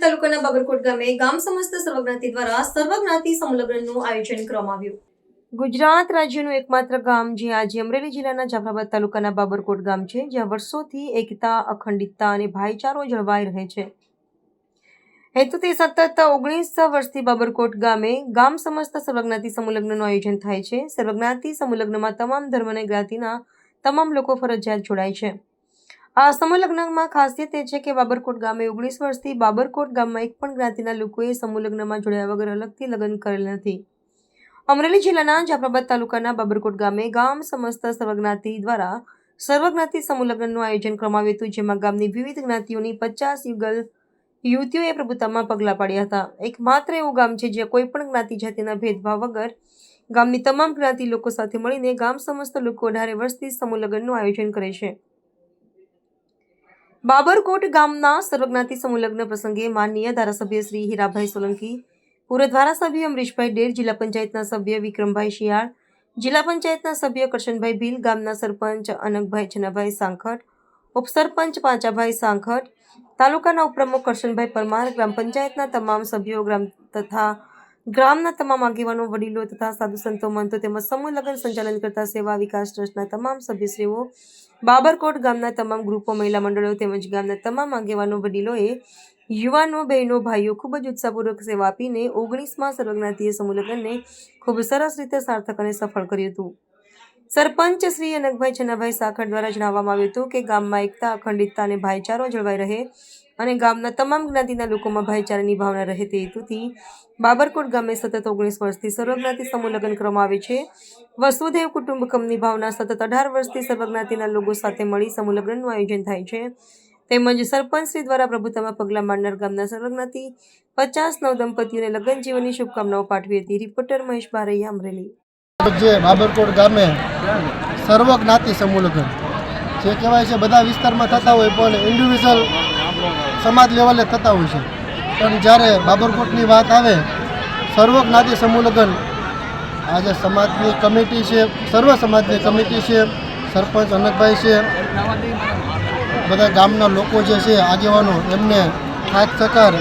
તાલુકાના બાબરકોટ ગામે ગામ સમસ્ત સર્વજ્ઞાતિ દ્વારા સર્વજ્ઞાતિ સંમેલનનું આયોજન કરવામાં આવ્યું। ગુજરાત રાજ્યનું એકમાત્ર ગામ જે આજે અમરેલી જિલ્લાના જાફરાબાદ તાલુકાના બાબરકોટ ગામ છે, જ્યાં વર્ષોથી એકતા, અખંડિતતા અને ભાઈચારો જળવાઈ રહે છે। હેતુથી સતત 19 વર્ષથી બાબરકોટ ગામે ગામ સમસ્ત સર્વજ્ઞાતિ સમૂહલગ્નનું આયોજન થાય છે। સર્વજ્ઞાતિ સમૂહલગ્નમાં તમામ ધર્મ અને જ્ઞાતિના તમામ લોકો ફરજિયાત જોડાય છે। આ સમૂહલગ્નમાં ખાસિયત એ છે કે બાબરકોટ ગામે 19 વર્ષથી બાબરકોટ ગામમાં એક પણ જ્ઞાતિના લોકોએ સમૂહલગ્નમાં જોડાયા વગર અલગથી લગ્ન કરેલ નથી। અમરેલી જિલ્લાના જાફરાબાદ તાલુકાના બાબરકોટ ગામે ગામ સમસ્ત સર્વજ્ઞાતિ દ્વારા સર્વજ્ઞાતિ સમૂહલગ્નનું આયોજન કરવામાં આવ્યું હતું, જેમાં ગામની વિવિધ જ્ઞાતિઓની 50 યુગલ યુવતીઓએ પ્રભુતામાં પગલાં પાડ્યા હતા। એકમાત્ર એવું ગામ છે જ્યાં કોઈ પણ જ્ઞાતિ જાતિના ભેદભાવ વગર ગામની તમામ જ્ઞાતિ લોકો સાથે મળીને ગામ સમસ્ત લોકો 18 વર્ષથી સમૂહલગ્નનું આયોજન કરે છે। બાબરકોટ ગામના સર્વજ્ઞાતિ સમૂહલગ્ન પ્રસંગે માનનીય ધારાસભ્ય શ્રી હીરાભાઈ સોલંકી, પૂર્વ ધારાસભ્ય અમરીશભાઈ ડેર, જિલ્લા પંચાયતના સભ્ય વિક્રમભાઈ શિયાળ, જિલ્લા પંચાયતના સભ્ય કરશનભાઈ ભીલ, ગામના સરપંચ અનકભાઈ છનાભાઈ સાંખટ, ઉપસરપંચ પાંચાભાઈ સાંખટ, તાલુકાના ઉપપ્રમુખ કરશનભાઈ પરમાર, ગ્રામ પંચાયતના તમામ સભ્યો, ગ્રામના તમામ આગેવાનો, વડીલો તથા સાધુ સંતો, મંતો તેમજ સમૂહ લગ્ન સંચાલન કરતા સેવા વિકાસ ટ્રસ્ટના તમામ સભ્યશ્રીઓ, બાબરકોટ ગામના તમામ ગ્રુપો, મહિલા મંડળો તેમજ ગામના તમામ આગેવાનો, વડીલોએ, યુવાનો, બહેનો, ભાઈઓ ખૂબ જ ઉત્સાહપૂર્વક સેવા આપીને 19મા સર્વજ્ઞાતીય સમૂહલગ્નને ખૂબ સરસ રીતે સાર્થક અને સફળ કર્યું હતું। સરપંચ શ્રી અનકભાઈ છનાભાઈ સાંખટ દ્વારા જણાવવામાં આવ્યું હતું કે ગામમાં એકતા, અખંડિતતા અને ભાઈચારો જળવાઈ રહે અને ગામના તમામ જ્ઞાતિના લોકોમાં ભાઈચારાની ભાવના રહે તે હેતુથી બાબરકોટ ગામે સતત 19 વર્ષથી સર્વજ્ઞાતિ સમૂહલગ્ન કરવામાં આવે છે। વસુધૈવ કુટુંબકમની ભાવના સતત 18 વર્ષથી સર્વજ્ઞાતિના લોકો સાથે મળી સમૂહલગ્નનું આયોજન થાય છે। તેમજ સરપંચ શ્રી દ્વારા પ્રભુતામાં પગલાં માંડનાર ગામના સર્વજ્ઞાતિ 50 નવદંપતીઓને લગ્ન જીવનની શુભકામનાઓ પાઠવી હતી। રિપોર્ટર મહેશ બારૈયા, અમરેલી। જે બાબરકોટ ગામે સર્વજ્ઞાતિ સમૂહલગ્ન જે કહેવાય છે બધા વિસ્તારમાં થતા હોય પણ ઇન્ડિવિજ્યુઅલ સમાજ લેવલે થતા હોય છે, પણ જ્યારે બાબરકોટની વાત આવે સર્વજ્ઞાતિ સમૂહલગ્ન આજે સમાજની કમિટી છે, સર્વ સમાજની કમિટી છે, સરપંચ અનકભાઈ છે, બધા ગામના લોકો જે છે આગેવાનો એમને ખાસ સહકાર